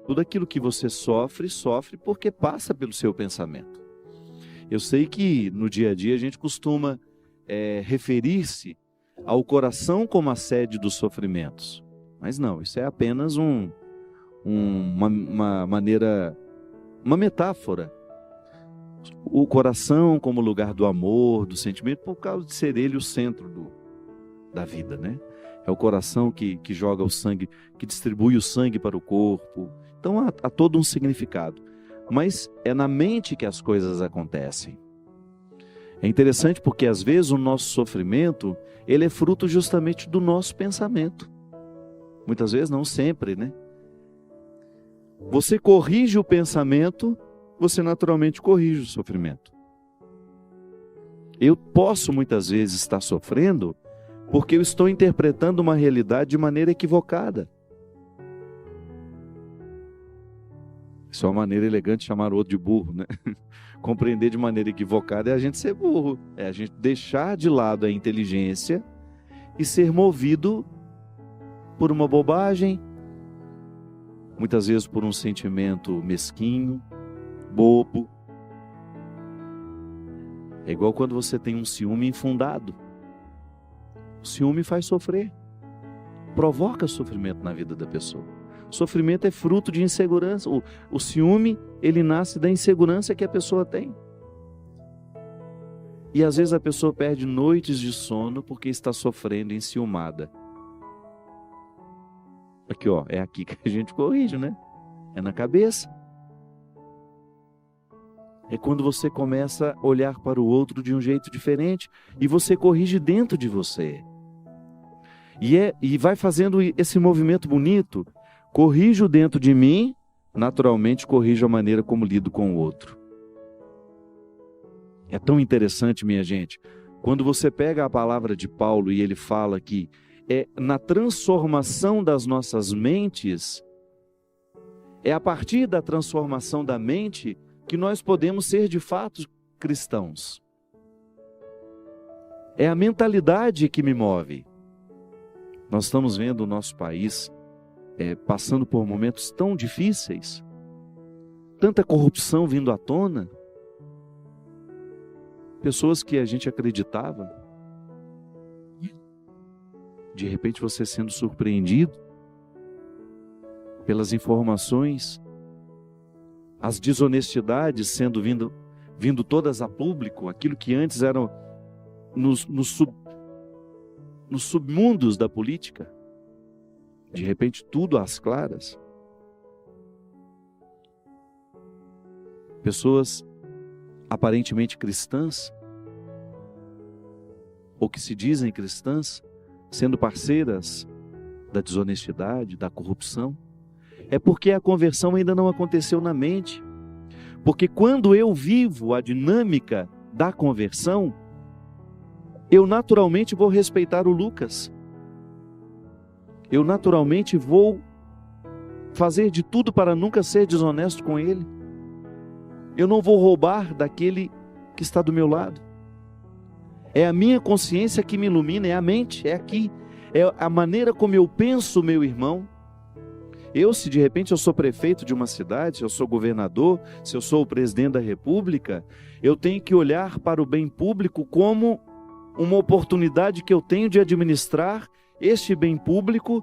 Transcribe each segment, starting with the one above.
Tudo aquilo que você sofre, sofre porque passa pelo seu pensamento. Eu sei que no dia a dia a gente costuma referir-se ao coração como a sede dos sofrimentos. Mas não, isso é apenas uma maneira, uma metáfora. O coração como lugar do amor, do sentimento, por causa de ser ele o centro da vida, né? É o coração que joga o sangue, que distribui o sangue para o corpo. Então há todo um significado. Mas é na mente que as coisas acontecem. É interessante porque às vezes o nosso sofrimento, ele é fruto justamente do nosso pensamento. Muitas vezes, não sempre, né? Você corrige o pensamento, você naturalmente corrige o sofrimento. Eu posso muitas vezes estar sofrendo porque eu estou interpretando uma realidade de maneira equivocada. Isso é uma maneira elegante de chamar o outro de burro, né? Compreender de maneira equivocada é a gente ser burro, é a gente deixar de lado a inteligência e ser movido por uma bobagem, muitas vezes por um sentimento mesquinho, bobo. É igual quando você tem um ciúme infundado. O ciúme faz sofrer, provoca sofrimento na vida da pessoa. O sofrimento é fruto de insegurança. O ciúme, ele nasce da insegurança que a pessoa tem. E às vezes a pessoa perde noites de sono porque está sofrendo enciumada. Aqui, ó, é aqui que a gente corrige, né? É na cabeça. É quando você começa a olhar para o outro de um jeito diferente e você corrige dentro de você. E vai fazendo esse movimento bonito. Corrijo dentro de mim, naturalmente corrijo a maneira como lido com o outro. É tão interessante, minha gente, quando você pega a palavra de Paulo e ele fala que é na transformação das nossas mentes, é a partir da transformação da mente que nós podemos ser de fato cristãos. É a mentalidade que me move. Nós estamos vendo o nosso país passando por momentos tão difíceis, tanta corrupção vindo à tona, pessoas que a gente acreditava, de repente você sendo surpreendido pelas informações, as desonestidades sendo vindo todas a público, aquilo que antes eram nos submundos da política, de repente tudo às claras. Pessoas aparentemente cristãs, ou que se dizem cristãs, sendo parceiras da desonestidade, da corrupção. É porque a conversão ainda não aconteceu na mente. Porque quando eu vivo a dinâmica da conversão, eu naturalmente vou respeitar o Lucas. Eu naturalmente vou fazer de tudo para nunca ser desonesto com ele. Eu não vou roubar daquele que está do meu lado. É a minha consciência que me ilumina, é a mente, é aqui. É a maneira como eu penso, meu irmão. Se de repente eu sou prefeito de uma cidade, se eu sou governador, se eu sou o presidente da república, eu tenho que olhar para o bem público como uma oportunidade que eu tenho de administrar este bem público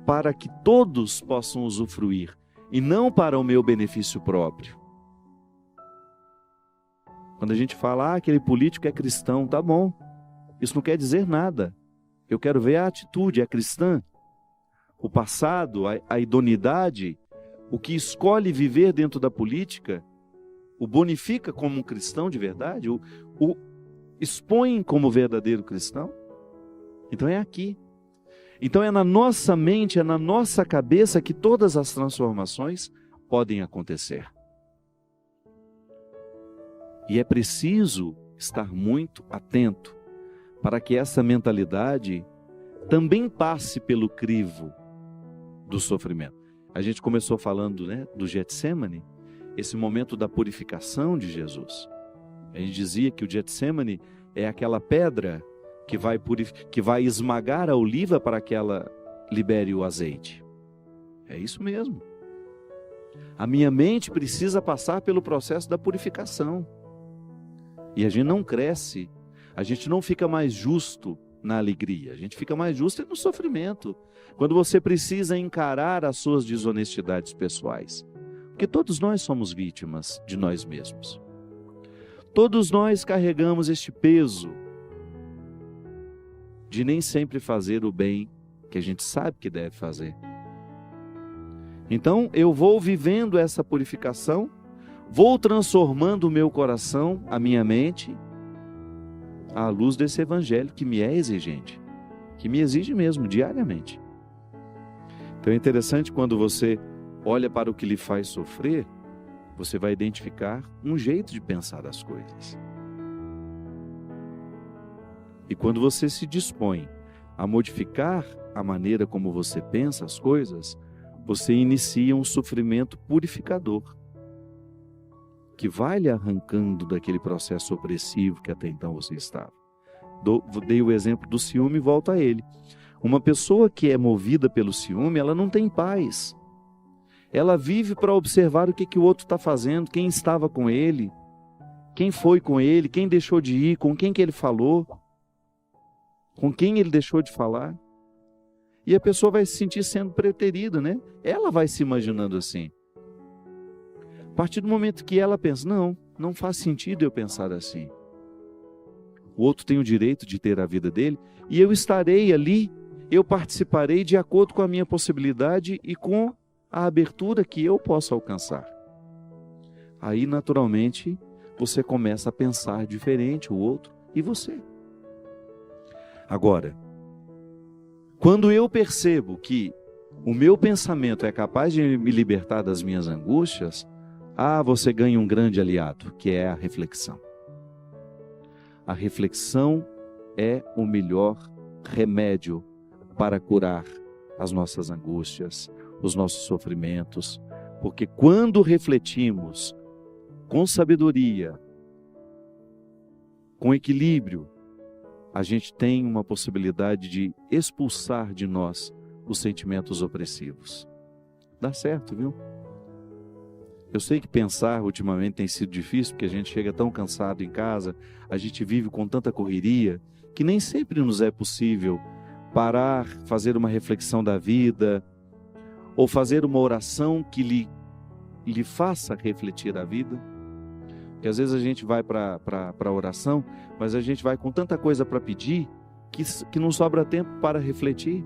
para que todos possam usufruir, e não para o meu benefício próprio. Quando a gente fala, aquele político é cristão, tá bom. Isso não quer dizer nada. Eu quero ver a atitude, é cristã. O passado, a idoneidade, o que escolhe viver dentro da política, o bonifica como um cristão de verdade, o expõe como verdadeiro cristão. Então é aqui. Então é na nossa mente, é na nossa cabeça que todas as transformações podem acontecer. E é preciso estar muito atento para que essa mentalidade também passe pelo crivo do sofrimento. A gente começou falando, do Getsemane, esse momento da purificação de Jesus. A gente dizia que o Getsemane é aquela pedra que vai esmagar a oliva para que ela libere o azeite. É isso mesmo. A minha mente precisa passar pelo processo da purificação. E a gente não cresce, a gente não fica mais justo na alegria, a gente fica mais justo no sofrimento. Quando você precisa encarar as suas desonestidades pessoais. Porque todos nós somos vítimas de nós mesmos. Todos nós carregamos este peso de nem sempre fazer o bem que a gente sabe que deve fazer. Então eu vou vivendo essa purificação, vou transformando o meu coração, a minha mente, à luz desse evangelho que me é exigente, que me exige mesmo diariamente. Então é interessante quando você olha para o que lhe faz sofrer, você vai identificar um jeito de pensar as coisas. E quando você se dispõe a modificar a maneira como você pensa as coisas, você inicia um sofrimento purificador, que vai lhe arrancando daquele processo opressivo que até então você estava. Dei o exemplo do ciúme e volto a ele. Uma pessoa que é movida pelo ciúme, ela não tem paz. Ela vive para observar o que o outro está fazendo, quem estava com ele, quem foi com ele, quem deixou de ir, com quem que ele falou, com quem ele deixou de falar. E a pessoa vai se sentir sendo preterida, né? Ela vai se imaginando assim. A partir do momento que ela pensa, não faz sentido eu pensar assim. O outro tem o direito de ter a vida dele e eu estarei ali, eu participarei de acordo com a minha possibilidade e com a abertura que eu posso alcançar. Aí, naturalmente, você começa a pensar diferente o outro e você. Agora, quando eu percebo que o meu pensamento é capaz de me libertar das minhas angústias, você ganha um grande aliado, que é a reflexão. A reflexão é o melhor remédio para curar as nossas angústias, os nossos sofrimentos, porque quando refletimos com sabedoria, com equilíbrio, a gente tem uma possibilidade de expulsar de nós os sentimentos opressivos. Dá certo, viu? Eu sei que pensar ultimamente tem sido difícil, porque a gente chega tão cansado em casa, a gente vive com tanta correria, que nem sempre nos é possível parar, fazer uma reflexão da vida, ou fazer uma oração que lhe faça refletir a vida. Porque às vezes a gente vai para a oração, mas a gente vai com tanta coisa para pedir, que não sobra tempo para refletir.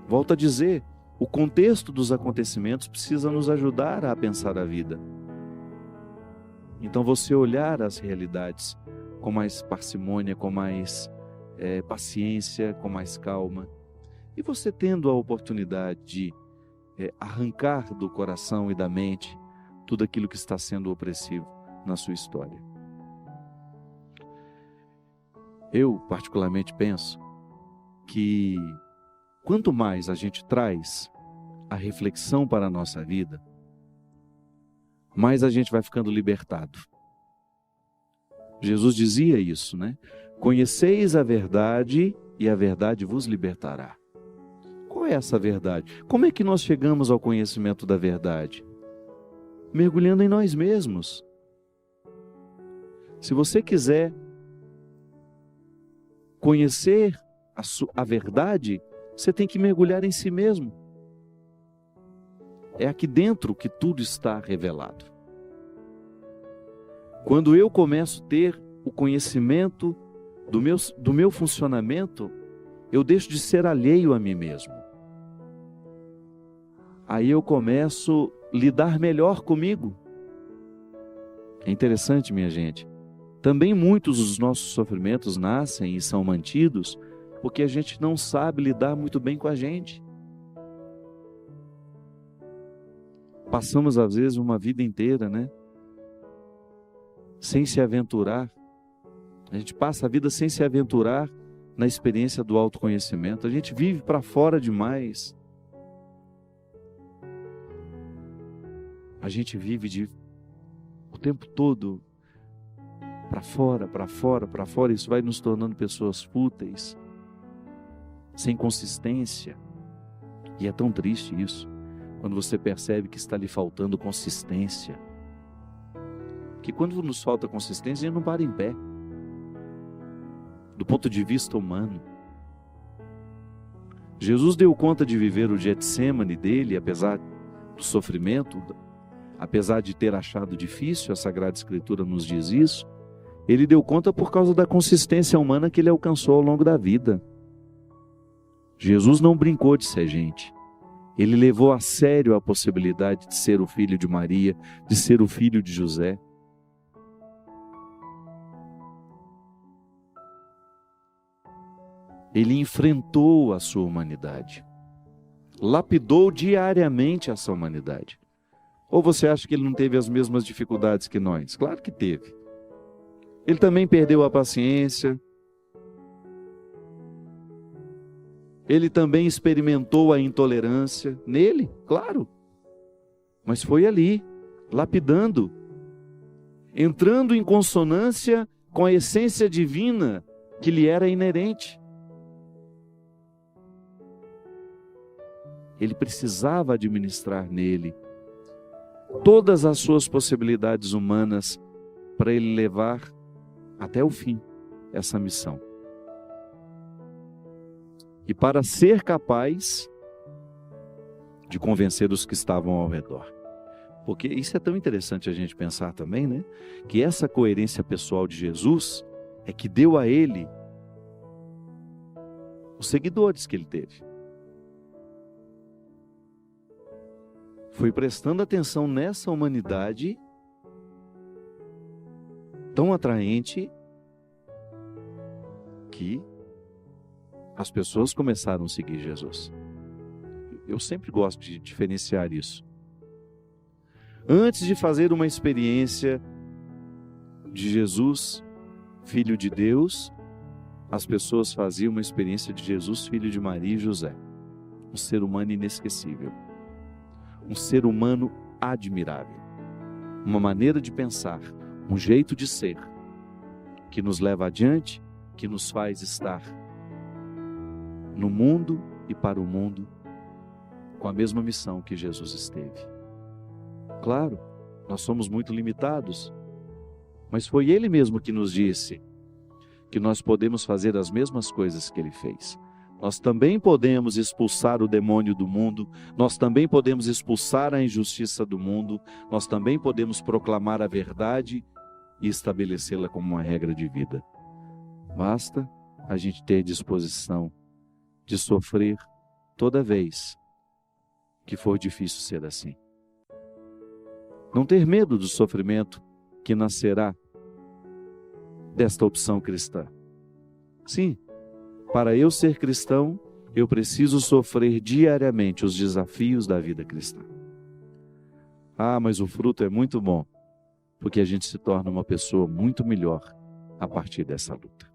Volto a dizer, o contexto dos acontecimentos precisa nos ajudar a pensar a vida. Então você olhar as realidades com mais parcimônia, com mais paciência, com mais calma. E você tendo a oportunidade de arrancar do coração e da mente tudo aquilo que está sendo opressivo na sua história. Eu particularmente penso que quanto mais a gente traz a reflexão para a nossa vida, mais a gente vai ficando libertado. Jesus dizia isso, né? Conheceis a verdade e a verdade vos libertará. Qual é essa verdade? Como é que nós chegamos ao conhecimento da verdade? Mergulhando em nós mesmos. Se você quiser conhecer a verdade, você tem que mergulhar em si mesmo. É aqui dentro que tudo está revelado. Quando eu começo a ter o conhecimento do meu funcionamento, eu deixo de ser alheio a mim mesmo. Aí eu começo a lidar melhor comigo. É interessante, minha gente. Também muitos dos nossos sofrimentos nascem e são mantidos porque a gente não sabe lidar muito bem com a gente. Passamos, às vezes, uma vida inteira, né? Sem se aventurar. A gente passa a vida sem se aventurar na experiência do autoconhecimento. A gente vive para fora demais. A gente vive o tempo todo para fora, para fora, para fora. Isso vai nos tornando pessoas fúteis, sem consistência. E é tão triste isso. quando você percebe que está lhe faltando consistência. Que quando nos falta consistência, a gente não para em pé. Do ponto de vista humano. Jesus deu conta de viver o Getsêmani dele, apesar do sofrimento, apesar de ter achado difícil, a Sagrada Escritura nos diz isso, ele deu conta por causa da consistência humana que ele alcançou ao longo da vida. Jesus não brincou de ser gente. Ele levou a sério a possibilidade de ser o filho de Maria, de ser o filho de José. Ele enfrentou a sua humanidade. Lapidou diariamente essa humanidade. Ou você acha que ele não teve as mesmas dificuldades que nós? Claro que teve. Ele também perdeu a paciência. Ele também experimentou a intolerância. Nele, claro. Mas foi ali, lapidando, entrando em consonância com a essência divina que lhe era inerente. Ele precisava administrar nele todas as suas possibilidades humanas para ele levar até o fim essa missão. E para ser capaz de convencer os que estavam ao redor. Porque isso é tão interessante a gente pensar também, né? Que essa coerência pessoal de Jesus é que deu a ele os seguidores que ele teve. Foi prestando atenção nessa humanidade tão atraente que as pessoas começaram a seguir Jesus. Eu sempre gosto de diferenciar isso. Antes de fazer uma experiência de Jesus, Filho de Deus, as pessoas faziam uma experiência de Jesus, Filho de Maria e José. Um ser humano inesquecível. Um ser humano admirável. Uma maneira de pensar, um jeito de ser, que nos leva adiante, que nos faz estar no mundo e para o mundo, com a mesma missão que Jesus esteve. Claro, nós somos muito limitados, mas foi Ele mesmo que nos disse que nós podemos fazer as mesmas coisas que Ele fez. Nós também podemos expulsar o demônio do mundo, nós também podemos expulsar a injustiça do mundo, nós também podemos proclamar a verdade e estabelecê-la como uma regra de vida. Basta a gente ter disposição de sofrer toda vez que for difícil ser assim. Não ter medo do sofrimento que nascerá desta opção cristã. Sim, para eu ser cristão, eu preciso sofrer diariamente os desafios da vida cristã. Ah, mas o fruto é muito bom, porque a gente se torna uma pessoa muito melhor a partir dessa luta.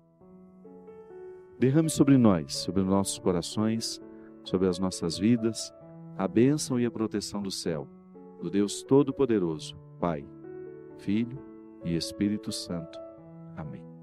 Derrame sobre nós, sobre os nossos corações, sobre as nossas vidas, a bênção e a proteção do céu, do Deus Todo-Poderoso, Pai, Filho e Espírito Santo. Amém.